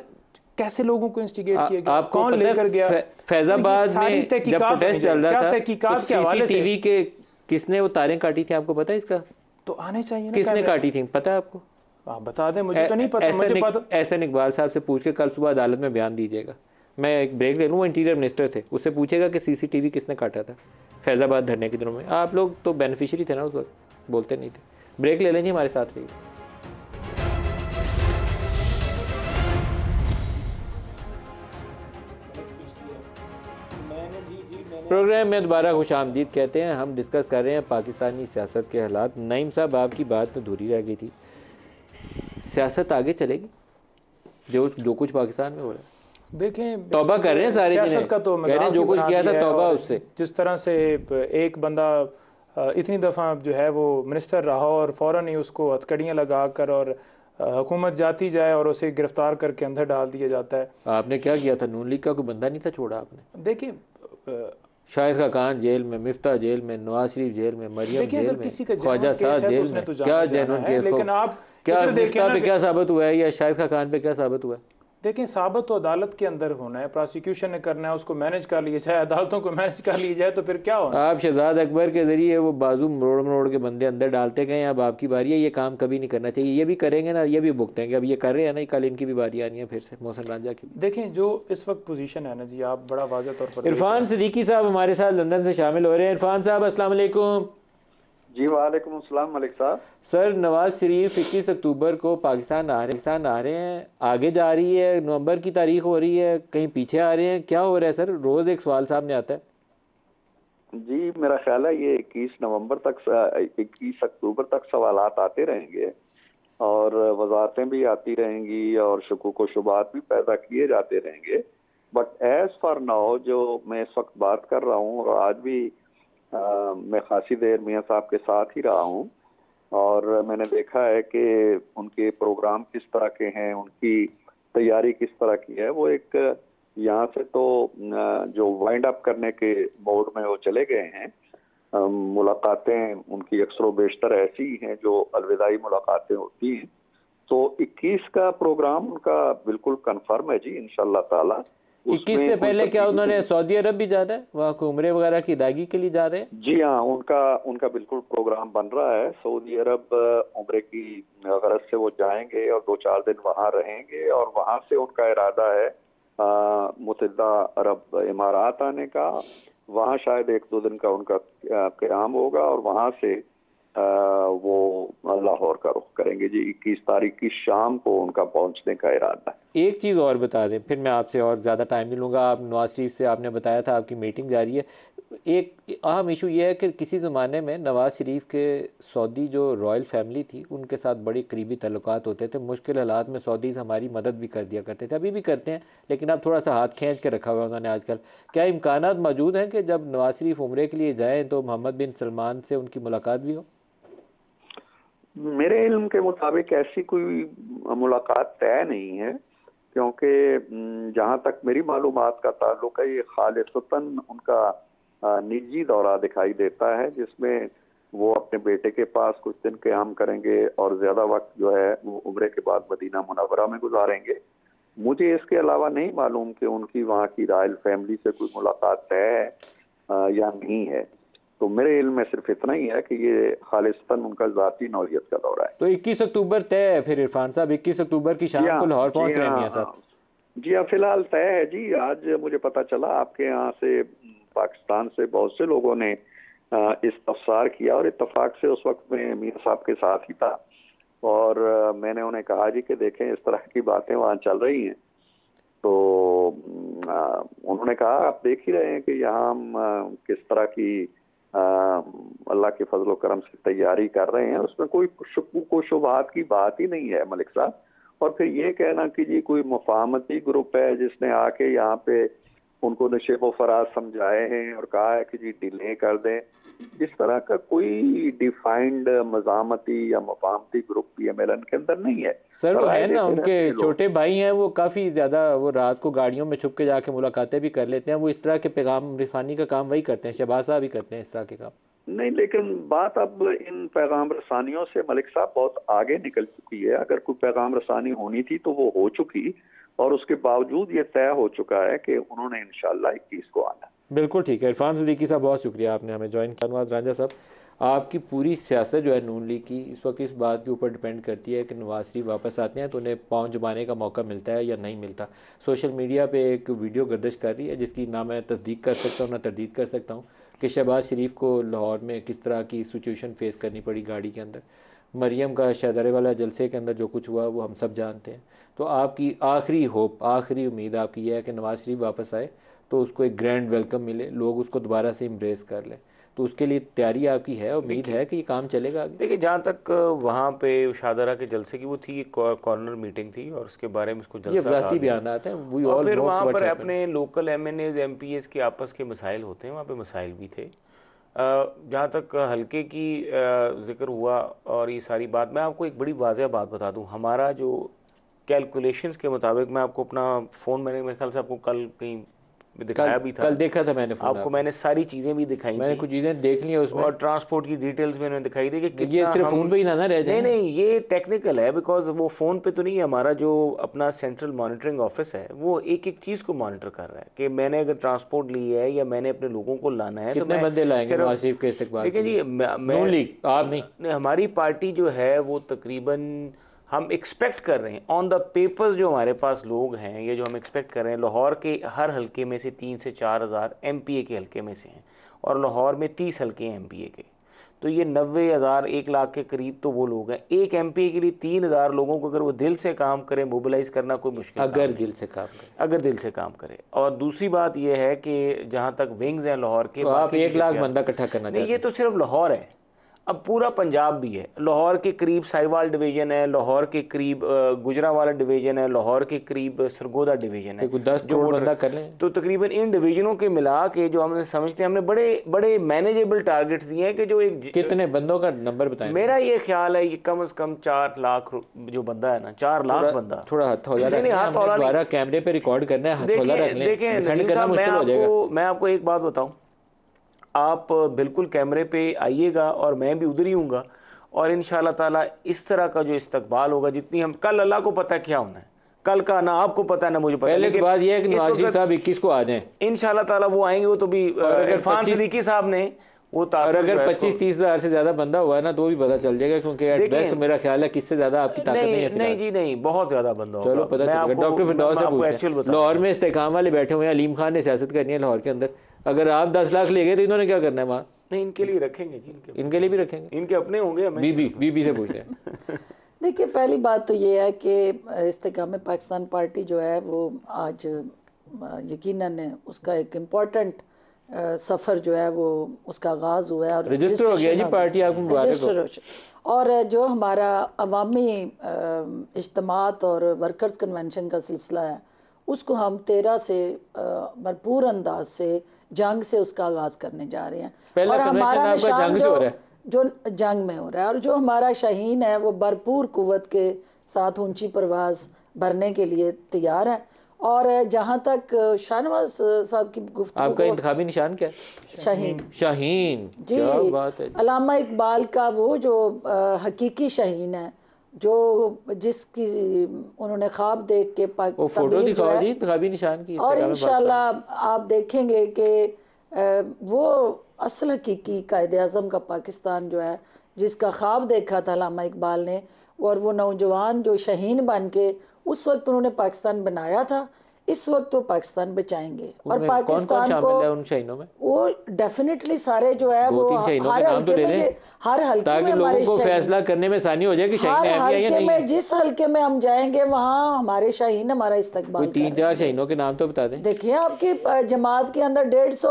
कैसे लोगों को इंस्टिगेट किया गया, कौन लेकर गया। फैजाबाद में जब प्रोटेस्ट चल रहा था, तहकीकात के हवाले से CCTV के किसने वो तारें काटी थी, आपको पता है इसका? तो आने चाहिए ना, किसने काटी थी पता है आपको? आप बता दें, मुझे तो नहीं पता। मुझे पता एहसन इकबाल साहब से पूछ के कल सुबह अदालत में बयान दीजिएगा। मैं एक ब्रेक ले लूँ, वो इंटीरियर मिनिस्टर थे, उससे पूछेगा कि CCTV किसने काटा था फैजाबाद धरने के दिनों में। आप लोग तो बेनिफिशियरी थे ना उस वक्त, बोलते नहीं थे। ब्रेक ले लेंगे, हमारे साथ रहिए। प्रोग्राम में दोबारा खुश आमदीद कहते हैं। हम डिस्कस कर रहे हैं पाकिस्तानी सियासत के हालात। नईम साहब, आपकी बात तो अधूरी रह गई थी, सियासत आगे चलेगी जो कुछ पाकिस्तान में हो रहा है? देखें, तौबा कर रहे हैं सारे सियासत का, तो कह रहे हैं जो कुछ किया था तौबा उससे। जिस तरह से एक बंदा इतनी दफ़ा जो है वो मिनिस्टर रहा और फ़ौरन ही उसको हथकड़ियाँ लगा कर और हुकूमत जाती जाए और उसे गिरफ्तार करके अंदर डाल दिया जाता है। आपने क्या किया था? नून लीग का कोई बंदा नहीं था छोड़ा आपने? देखिए, शाहिद खान जेल में, मिफ्ता जेल में, नवाज शरीफ जेल में, मरियम जेल में, ख्वाजा साहब जेल में। क्या जेनुइन केस, लेकिन आप क्या मिफ्ता पे क्या साबित हुआ है या शाहिद खान पे क्या साबित हुआ है? देखें, साबित तो अदालत के अंदर होना है, प्रोसिक्यूशन ने करना है, उसको मैनेज कर लिया जाए, अदालतों को मैनेज कर लिया जाए, तो फिर क्या होना? आप शहजाद अकबर के जरिए वो बाजू मरोड़ मरोड़ के बंदे अंदर डालते गए, अब आपकी बारी है। ये काम कभी नहीं करना चाहिए। ये भी करेंगे ना, ये भी भुगतेंगे। अब ये कर रहे हैं ना, कल इनकी भी बारी आनी है फिर से, मोहसिन रांझा की। देखें, जो इस वक्त पोजीशन है ना जी, आप बड़ा वाज़ेह तौर पर। इरफान सिद्दीकी साहब हमारे साथ लंदन से शामिल हो रहे हैं। इरफान साहब, अस्सलाम वालेकुम। जी वालेकुम अस्सलाम मलिक साहब। सर, नवाज शरीफ 21 अक्टूबर को पाकिस्तान आ रहे हैं, आगे जा रही है, नवंबर की तारीख हो रही है, कहीं पीछे आ रहे हैं, क्या हो रहा है सर? रोज़ एक सवाल सामने आता है। जी, मेरा ख्याल है ये 21 अक्टूबर तक सवालात आते रहेंगे और वजारतें भी आती रहेंगी और शुकूक व शुबात भी पैदा किए जाते रहेंगे। बट एज फॉर नाउ जो मैं इस वक्त बात कर रहा हूँ, और आज भी मैं खासी देर मियाँ साहब के साथ ही रहा हूँ और मैंने देखा है कि उनके प्रोग्राम किस तरह के हैं, उनकी तैयारी किस तरह की है। वो एक यहाँ से तो जो वाइंड अप करने के मोड में वो चले गए हैं। मुलाकातें उनकी अक्सर बेशतर ऐसी ही हैं जो अलविदाई मुलाकातें होती हैं। तो 21 का प्रोग्राम उनका बिल्कुल कंफर्म है जी, इंशाल्लाह ताला। 21 से पहले क्या उन्होंने सऊदी अरब भी जाना है, वहाँ को उम्रे वगैरह की अदायगी के लिए जा रहे हैं? जी हाँ, उनका बिल्कुल प्रोग्राम बन रहा है। सऊदी अरब उम्रे की गरज से वो जाएंगे और 2-4 दिन वहाँ रहेंगे और वहाँ से उनका इरादा है मुत्तहिदा अरब इमारात आने का। वहाँ शायद 1-2 दिन का उनका क़याम होगा और वहाँ से वो लाहौर का रुख करेंगे जी। 21 तारीख की शाम को उनका पहुंचने का इरादा है। एक चीज़ और बता दें, फिर मैं आपसे और ज़्यादा टाइम नहीं लूँगा। आप नवाज शरीफ से आपने बताया था आपकी मीटिंग जारी है। एक अहम इशू ये है कि किसी ज़माने में नवाज़ शरीफ के सऊदी जो रॉयल फैमिली थी उनके साथ बड़ी करीबी ताल्लुकात होते थे। मुश्किल हालात में सऊदीज़ हमारी मदद भी कर दिया करते थे, अभी भी करते हैं, लेकिन अब थोड़ा सा हाथ खींच के रखा हुआ है उन्होंने आजकल। क्या इम्कानात मौजूद हैं कि जब नवाज़ शरीफ उम्रे के लिए जाएँ तो मोहम्मद बिन सलमान से उनकी मुलाकात भी हो? मेरे इल्म के मुताबिक ऐसी कोई मुलाकात तय नहीं है, क्योंकि जहां तक मेरी मालूमात का ताल्लुक है, ये खालिसतन उनका निजी दौरा दिखाई देता है, जिसमें वो अपने बेटे के पास कुछ दिन क़याम करेंगे और ज्यादा वक्त जो है वो उम्रे के बाद मदीना मुनव्वरा में गुजारेंगे। मुझे इसके अलावा नहीं मालूम कि उनकी वहाँ की रॉयल फैमिली से कोई मुलाकात तय है या नहीं है। तो मेरे इल्म में सिर्फ इतना ही है कि ये खालिस्तान उनका ज़ाती नौयत का दौरा है। तो 21 अक्टूबर तय है फिर इरफान साहब, 21 अक्टूबर की शाम को लाहौर पहुंच रहे हैं मियां साहब? जी हाँ, फिलहाल तय है जी। आज मुझे पता चला आपके यहाँ से पाकिस्तान से बहुत से लोगों ने इस्तफसार किया और इत्तफाक से उस वक्त मैं मियां साहब के साथ ही था और मैंने उन्हें कहा जी कि देखें इस तरह की बातें वहाँ चल रही हैं। तो उन्होंने कहा आप देख ही रहे हैं कि यहाँ हम किस तरह की अल्लाह के फजल करम से तैयारी कर रहे हैं, उसमें कोई शुक्क शुबहात की बात ही नहीं है मलिक साहब। और फिर ये कहना कि जी कोई मुफाहमती ग्रुप है जिसने आके यहाँ पे उनको नशेब व फराज समझाए हैं और कहा है कि जी डिले कर दें, इस तरह का कोई डिफाइंड मज़ामती या मुफाहमती ग्रुप PMLN के अंदर नहीं है। सर वो है ना, उनके छोटे भाई हैं, वो काफ़ी ज़्यादा वो रात को गाड़ियों में छुप के जाके मुलाकातें भी कर लेते हैं, वो इस तरह के पैगाम रिसानी का काम वही करते हैं, शहबाज साहब भी करते हैं इस तरह के काम। नहीं, लेकिन बात अब इन पैगाम रसानियों से मलिक साहब बहुत आगे निकल चुकी है। अगर कोई पैगाम रसानी होनी थी तो वो हो चुकी, और उसके बावजूद ये तय हो चुका है कि उन्होंने इंशाल्लाह 21 को आना। बिल्कुल ठीक है। इरफान सिद्दीकी साहब बहुत शुक्रिया, आपने हमें ज्वाइन किया। नवाज रांझा साहब, आपकी पूरी सियासत जो है नून लीग की इस वक्त इस बात के ऊपर डिपेंड करती है कि नवाज शरीफ वापस आते हैं तो उन्हें पाँव जमाने का मौका मिलता है या नहीं मिलता। सोशल मीडिया पे एक वीडियो गर्दिश कर रही है जिसकी ना मैं तस्दीक कर सकता हूँ ना तरदीद कर सकता हूँ कि शहबाज शरीफ को लाहौर में किस तरह की सिचुएशन फेस करनी पड़ी गाड़ी के अंदर। मरियम का शहजारे वाला जलसे के अंदर जो कुछ हुआ वो हम सब जानते हैं। तो आपकी आखिरी होप, आखिरी उम्मीद आपकी यह है कि नवाज शरीफ वापस आए तो उसको एक ग्रैंड वेलकम मिले, लोग उसको दोबारा से एम्ब्रेस कर लें, तो उसके लिए तैयारी आपकी है, उम्मीद है कि ये काम चलेगा आगे? देखिए, जहाँ तक वहाँ पे शाहदरा के जलसे की वो थी, कॉर्नर मीटिंग थी और उसके बारे में उसको जलसा कहा गया। बयान आता है और फिर वहाँ पर अपने लोकल MNAs MPs के आपस के मसाइल होते हैं, वहाँ पे मसाइल भी थे। जहाँ तक हल्के की जिक्र हुआ और ये सारी बात, मैं आपको एक बड़ी वाज़ेह बात बता दूँ। हमारा जो कैलकुलेशंस के मुताबिक, मैं आपको अपना फ़ोन, मैंने मेरे ख्याल से आपको कल कहीं दिखाया भी था, कल देखा था मैंने फ़ोन आपको, मैंने सारी चीज़ें भी दिखाई, मैंने कुछ चीज़ें देख ली उसमें, और ट्रांसपोर्ट की डिटेल्स मैंने दिखाई दी कि ये सिर्फ फ़ोन पे ही ना रह जाए। नहीं, ये टेक्निकल है, बिकॉज वो फ़ोन पे तो नहीं है। हमारा जो अपना सेंट्रल मॉनिटरिंग ऑफिस है वो एक एक चीज़ को मॉनिटर कर रहा है कि मैंने अगर ट्रांसपोर्ट ली है या मैंने अपने लोगों को लाना है, कितने बंदे लाएंगे नवाज शरीफ के इस्तकबाल? देखिए जी, नून लीग आप नहीं, हमारी पार्टी जो है वो तकरीबन हम एक्सपेक्ट कर रहे हैं ऑन द पेपर्स, जो हमारे पास लोग हैं, ये जो हम एक्सपेक्ट कर रहे हैं, लाहौर के हर हल्के में से 3 से 4 हज़ार MPA के हल्के में से हैं और लाहौर में 30 हल्के हैं MPA के, तो ये 90,000 1 लाख के करीब तो वो लोग हैं। एक MPA के लिए 3,000 लोगों को अगर वो दिल से काम करें, मोबिलाइज करना कोई मुश्किल, अगर दिल से काम करे, अगर दिल से काम करे। और दूसरी बात ये है कि जहाँ तक विंग्स हैं लाहौर के, तो आप 1 लाख बंदा इकट्ठा करना चाहते हैं? ये तो सिर्फ लाहौर है, अब पूरा पंजाब भी है। लाहौर के करीब साहिवाल डिवीज़न है, लाहौर के करीब गुजरावाला डिवीज़न है, लाहौर के करीब सरगोदा डिवीज़न है, 10 करोड़ बंदा कर लें तो तकरीबन इन डिवीज़नों के मिला के जो हमने समझते हैं, हमने बड़े बड़े मैनेजेबल टारगेट्स दिए हैं कि जो एक, कितने बंदों का नंबर बताएं? मेरा ये ख्याल है ये कम से कम 4 लाख जो बंदा है ना, 4 लाख बंदा। थोड़ा हथौला दोबारा कैमरे पे रिकॉर्ड करना है, हथौला रख लें। देखें, मैं आपको एक बात बताऊं, आप बिल्कुल कैमरे पे आइएगा और मैं भी उधर ही हूँगा, और इंशाल्लाह ताला इस तरह का जो इस्तकबाल होगा, जितनी हम कल, अल्लाह को पता है क्या होना है कल का, ना आपको पता है ना मुझे पता है। पहले की बात यह है कि नवाज शरीफ साहब 21 को आ जाएं, इंशाल्लाह ताला वो आएंगे। वो तो भी इरफान सिद्दीकी साहब ने वो, और अगर 25-30 हज़ार से ज्यादा बंदा हुआ ना तो भी पता चल जाएगा, क्योंकि एट बेस्ट मेरा ख्याल है किससे ज्यादा आपकी ताकत नहीं है। नहीं जी नहीं, बहुत ज्यादा बंदा होगा। चलो पता चलेगा। डॉक्टर फिरदौस से पूछते हैं, लाहौर में इस्तेकाम वाले बैठे हुए हैं, अलीम खान ने सियासत करनी है लाहौर के अंदर, अगर आप 10 लाख ले गए तो इन्होंने क्या करना है वहाँ? नहीं, इनके लिए रखेंगे जी, इनके लिए भी रखेंगे, इनके अपने होंगे। बीबी से पूछते हैं। देखिए, पहली बात तो ये है कि इस्तेकाम पाकिस्तान पार्टी जो है वो आज यकीनन उसका एक इम्पॉर्टेंट सफ़र जो है वो उसका आगाज़ हुआ है और रजिस्टर हो गया जी, पार्टी आपको मुबारक हो। रजिस्टर और जो हमारा अवामी इज्तिमात और वर्कर्स कन्वेंशन का सिलसिला है उसको हम 13 से भरपूर अंदाज से जंग से उसका आगाज़ करने जा रहे हैं। पहला और कन्वेंशन हमारा आपका निशान जंग से हो रहा है? जो जंग में हो रहा है और जो हमारा शाहीन है वो भरपूर कुव्वत के साथ ऊंची परवाज़ भरने के लिए तैयार है। और जहाँ तक शाहनवाज साहब की गुफ्तगू, आपका इंतखाबी निशान क्या है? शाहीन। शाहीन, जी, क्या बात है। अल्लामा इकबाल का वो जो हकीकी शाहीन है, जो जिसकी उन्होंने ख्वाब देख के वो फोटो दिखाओ जी इंतखाबी निशान की। और इंशाल्लाह आप देखेंगे कि वो असल हकीकी कायदे आज़म का पाकिस्तान जो है जिसका ख्वाब देखा था अल्लामा इकबाल ने, और वो नौजवान जो शाहीन बन के उस वक्त उन्होंने पाकिस्तान बनाया था, इस वक्त वो पाकिस्तान बचाएंगे। और पाकिस्तान को उन शाहीनों में वो डेफिनेटली सारे जो है वो हर हल्के में, हर हल्के में लोगों को फैसला करने में आसानी हो जाए कि शाहीन है या नहीं है। जिस हल्के में हम जाएंगे वहाँ हमारे शाहीन हमारा इस्तकबाल। 3-4 शाहीनों के नाम तो बता दें। देखिए आपकी जमात के अंदर 150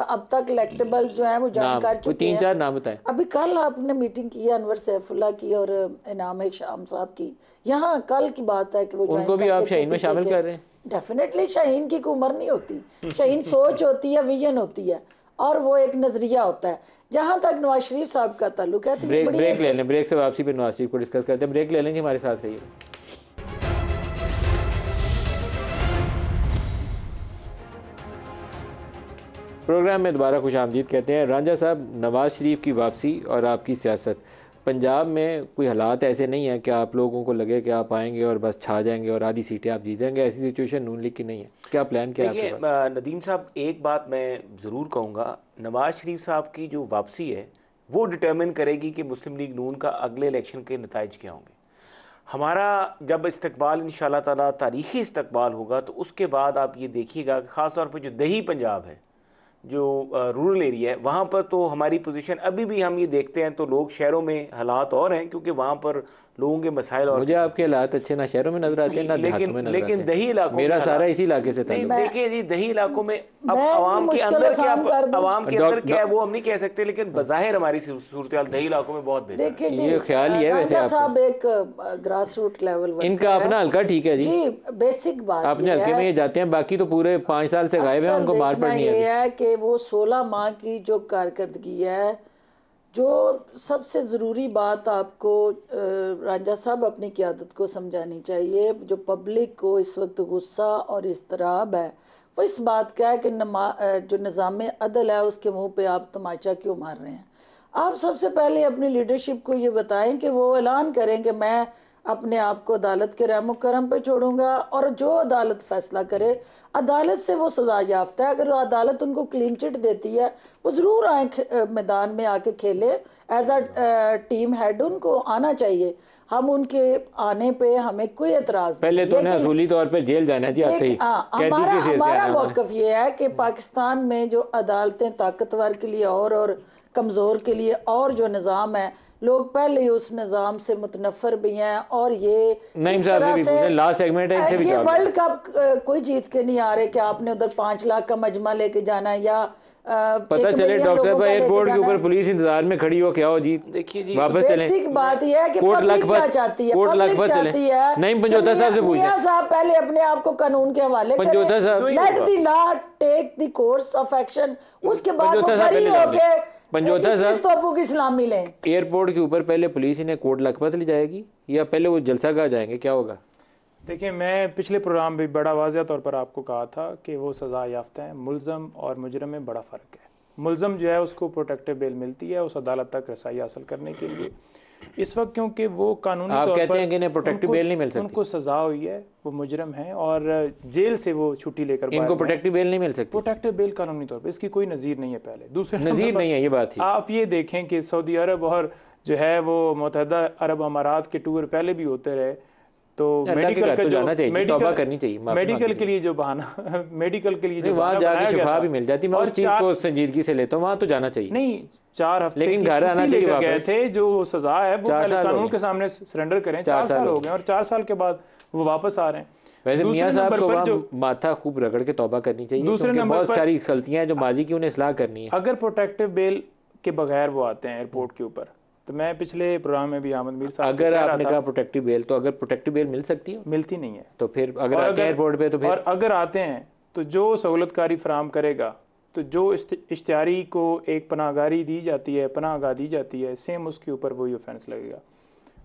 अब तक इलेक्टेबल्स जो है वो ज्वाइन कर चुके हैं। 3-4 नाम बताएं। अभी कल आपने मीटिंग की है अनवर सैफुल्लाह की और इनाम शाम साहब की, यहाँ कल की बात है कि वो उनको भी आप शाहीन में शामिल कर रहे हैं। डेफिनेटली शाहीन की कोई उम्र नहीं होती, शाहीन सोच होती है, विजन होती है और वो एक नजरिया होता है। जहाँ तक नवाज शरीफ साहब का ताल्लुक है, ब्रेक ले लें, ब्रेक से वापसी पे नवाज शरीफ को डिस्कस करते हैं। ब्रेक ले लेंगे, हमारे साथ रहिए। प्रोग्राम में दोबारा खुश आमदीद कहते हैं। रांझा साहब, नवाज शरीफ की वापसी और आपकी सियासत, पंजाब में कोई हालात ऐसे नहीं है कि आप लोगों को लगे कि आप आएंगे और बस छा जाएंगे और आधी सीटें आप जीत जाएंगे? ऐसी सिचुएशन नून लीग की नहीं है, क्या प्लान क्या है आपके पास? नदीम साहब, एक बात मैं ज़रूर कहूँगा, नवाज शरीफ साहब की जो वापसी है वो डिटर्मिन करेगी कि मुस्लिम लीग नून का अगले इलेक्शन के नताइज क्या होंगे। हमारा जब इस्तकबाल इंशाल्लाह ताला तारीख़ी इस्तकबाल होगा तो उसके बाद आप ये देखिएगा कि ख़ास तौर पर जो दही पंजाब है, जो रूरल एरिया है, वहाँ पर तो हमारी पोजीशन अभी भी हम ये देखते हैं तो लोग शहरों में हालात और हैं क्योंकि वहाँ पर लोगों के मसाइल। और मुझे आपके हालात अच्छे ना शहरों में नजर आते हैं ना देहातों में नजर आते हैं, लेकिन दही इलाकों मेरा सारा इसी इलाके से नहीं, देखिए जी, दही इलाकों में अब आवाम के अंदर क्या वो हम नहीं कह सकते, लेकिन बज़ाहिर हमारी सूरत दही इलाकों में बहुत बेहतर। देखिए ये ख्याल ही है वैसे साहब, एक ग्रास रूट लेवल इनका अपना हल्का ठीक है जी, बेसिक बात अपने हल्के में ये जाते हैं, बाकी तो पूरे 5 साल से गायब है, उनको मार पड़नी है कि वो 16 माह की जो कारकर्दगी है, जो सबसे ज़रूरी बात आपको रांझा साहब अपनी क़यादत को समझानी चाहिए। जो पब्लिक को इस वक्त गुस्सा और इज़्तिराब है वो इस बात का है कि जो निज़ाम अदल है उसके मुंह पे आप तमाचा क्यों मार रहे हैं। आप सबसे पहले अपनी लीडरशिप को ये बताएं कि वो ऐलान करें कि मैं अपने आप को अदालत के रहमो करम पे छोड़ूंगा और जो अदालत फैसला करे, अदालत से वो सज़ा याफ्ता है। अगर अदालत उनको क्लीन चिट देती है वो ज़रूर आए मैदान में आके खेले, एज अ टीम हेड उनको आना चाहिए। हम उनके आने पे हमें कोई एतराज़ पहले तो उन्हें असूली तौर पे जेल जाना चाहिए। हमारा मौक़िफ़ ये है कि पाकिस्तान में जो अदालतें ताकतवर के लिए और कमज़ोर के लिए और जो निज़ाम है, लोग पहले ही उस निज़ाम से मुतनफ़र भी हैं और ये लास्ट सेगमेंट है, ये वर्ल्ड कप कोई जीत के नहीं आ रहे कि आपने उधर 5 लाख का मजमा लेके जाना है या पता चले डॉक्टर साहब एयरपोर्ट के ऊपर पुलिस इंतजार में खड़ी हो, क्या हो जी, देखिए जी, वापस चलें। बेसिक बात यह है कि पब्लिक क्या चाहती है, पब्लिक चाहती है नहीं पंजोता साहब से पूछिए साहब पहले अपने आप को कानून के हवाले करें, Panjota sahab let the law take the course of action, उसके बाद वो खड़ी होके पंजोता साहब तोपों की सलामी लें। एयरपोर्ट के ऊपर पहले पुलिस इन्हें कोट लखपत ले जाएगी या पहले वो जलसा गाह जाएंगे, क्या होगा? देखिए, मैं पिछले प्रोग्राम में बड़ा वाज़िया तौर पर आपको कहा था कि वो सज़ा याफ्ता है। मुल्ज़म और मुजरम में बड़ा फ़र्क है। मुल्ज़म जो है उसको प्रोटेक्टिव बेल मिलती है उस अदालत तक रसाई हासिल करने के लिए। इस वक्त क्योंकि वो कानूनी आप तौर कहते पर हैं कि इन्हें प्रोटेक्टिव बेल नहीं मिल सकती, उनको सज़ा हुई है, वो मुजरम है और जेल से वो छुट्टी लेकर इनको प्रोटेक्टिव बेल नहीं मिल सकती। प्रोटेक्टिव बेल कानूनी तौर पर इसकी कोई नज़ीर नहीं है। पहले दूसरे नज़ीर नहीं है, ये बात थी। आप ये देखें कि सऊदी अरब और जो है वो मुत्तहिदा अरब अमारात के टूर पहले भी होते रहे, तो मेडिकल का जाना चाहिए, तौबा करनी चाहिए, मेडिकल के लिए जो बहाना मेडिकल के लिए जो वहाँ जाके शिफा भी मिल जाती। मैं उस चीज़ को संजीदगी से लेता हूँ, वहाँ तो जाना चाहिए। नहीं, 4 हफ्ते लेकिन घर आना चाहिए गए थे, जो सजा है वो पहले कानून के सामने सरेंडर करें। 4 साल हो गए और 4 साल के बाद वो वापस आ रहे हैं। वैसे दूसरे मियां साहब नंबर को पर वहाँ जो माथा खूब रगड़ के तौबा करनी चाहिए, दूसरे क्योंकि नंबर बहुत पर सारी गलतियां हैं जो माजी की, उन्हें इस्लाह करनी है। अगर प्रोटेक्टिव बेल के बगैर वो आते हैं एयरपोर्ट के ऊपर, तो मैं पिछले प्रोग्राम में भी अहमद मीर साहब अगर आपने कहा प्रोटेक्टिव बेल, तो अगर प्रोटेक्टिव बेल मिल सकती है, मिलती नहीं है, तो फिर अगर आते हैं एयरपोर्ट पे तो फिर, और अगर आते हैं तो जो सहूलतकारी फराम करेगा, तो जो इश्तिहारी को एक पनाहगारी दी जाती है, पनाहगाह दी जाती है, सेम उसके ऊपर वही ऑफेंस लगेगा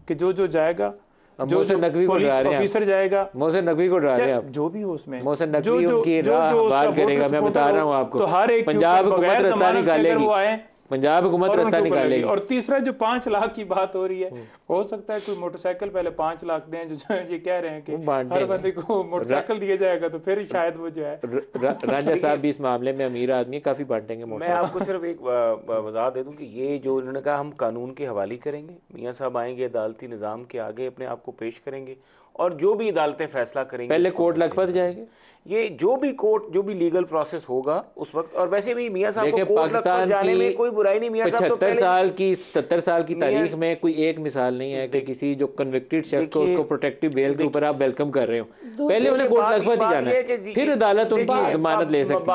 कि जो जाएगा, जो नकवी को पुलिस डरा रहे हैं, ऑफिसर जाएगा, मोहसिन नकवी को डरा रहे हैं आप, जो भी हो उसमें, मोहसिन नकवी उनकी राह बार करेगा, मैं बता रहा हूँ आपको, तो हर एक पंजाब हुकूमत रास्ता निकालेगी, वो आए, पंजाब हुकूमत रास्ता निकालेगी। और तीसरा जो 5 लाख की बात हो रही है, हो सकता है कोई मोटरसाइकिल पहले 5 लाख दें, जो ये कह रहे हैं कि हर बंदे को मोटरसाइकिल दिया जाएगा, तो फिर शायद वो जो है राजा साहब भी इस मामले में अमीर आदमी, काफी बांटेंगे। मैं आपको सिर्फ एक वजाहत दे दूं कि ये जो इन्होंने कहा हम कानून के हवाले करेंगे, मियाँ साहब आएंगे अदालती निज़ाम के आगे अपने आप को पेश करेंगे, और जो भी अदालतें फैसला करेंगी, पहले कोर्ट लखपत जाएंगे, ये जो भी कोर्ट, जो भी लीगल प्रोसेस होगा उस वक्त। और वैसे भी मियाँ साहब को कोर्ट लखपत पाकिस्तान जाने में कोई बुराई नहीं। मियाँ साहब तो 77 साल की तारीख में कोई एक मिसाल नहीं है कि किसी जो कन्विक्टेड शख्स को उसको प्रोटेक्टिव बेल के ऊपर आप वेलकम कर रहे हो। पहले उन्हें कोर्ट लखपत ही जाना है, फिर अदालत उनकी जमानत ले सकती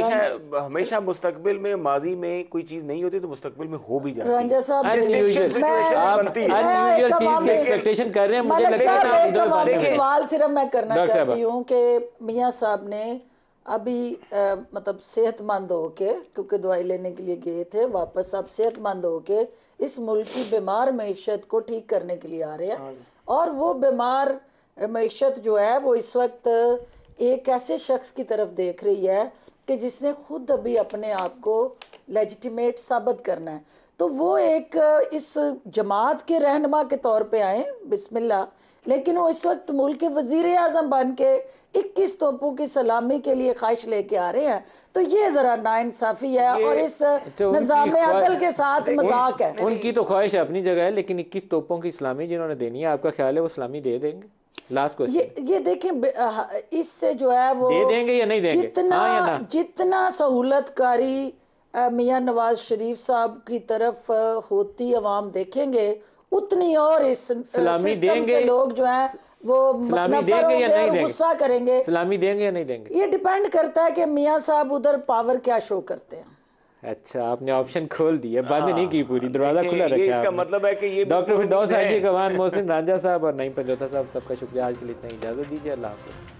है। हमेशा मुस्तकबिल में, माजी में कोई चीज नहीं होती तो मुस्तकबिल में हो भी जाती है। रंजा साहब, आप अनयूजुअल चीज की एक्सपेक्टेशन कर रहे हैं, मुझे लगता है सवाल सिर्फ मैं करना चाहती हूँ कि मियाँ साहब ने अभी मतलब सेहतमंद होके, क्योंकि दवाई लेने के लिए गए थे, वापस अब सेहतमंद होके इस मुल्क की बीमार मईशत को ठीक करने के लिए आ रहे हैं, और वो बीमार मईशत जो है वो इस वक्त एक ऐसे शख्स की तरफ देख रही है कि जिसने खुद अभी अपने आप को लेजिटिमेट साबित करना है। तो वो एक इस जमात के रहनुमा के तौर पे आए, बिस्मिल्लाह, लेकिन वो इस वक्त मुल्क के वजीर आजम बन के 21 तोपों की सलामी के लिए ख्वाहिश लेके आ रहे हैं। तो ये जरा नाइंसाफी है और इस निज़ाम अदल के साथ मजाक है। उनकी तो ख्वाहिश अपनी जगह है, लेकिन 21 तोपों की सलामी जिन्होंने देनी है, आपका ख्याल है वो सलामी दे देंगे? लास्ट क्वेश्चन ये देखें, इससे जो है वो दे देंगे या नहीं देंगे? जितना सहूलतकारी मियां नवाज शरीफ साहब की तरफ होती अवाम देखेंगे, उतनी और इस सलामी देंगे लोग जो है वो सलामी देंगे या नहीं देंगे, गुस्सा करेंगे। सलामी देंगे या नहीं देंगे, ये डिपेंड करता है कि मियां साहब उधर पावर क्या शो करते हैं। अच्छा, आपने ऑप्शन खोल दिया, बंद नहीं की, पूरी दरवाजा खुला रखा है। इसका मतलब है कि ये डॉक्टर फिरदौस आशिक अवान, मोहसिन रांझा साहब और नईम पंजोता साहब, सबका शुक्रिया। आज के लिए इतना इजाजत दीजिए, अल्लाह हाफ़िज़।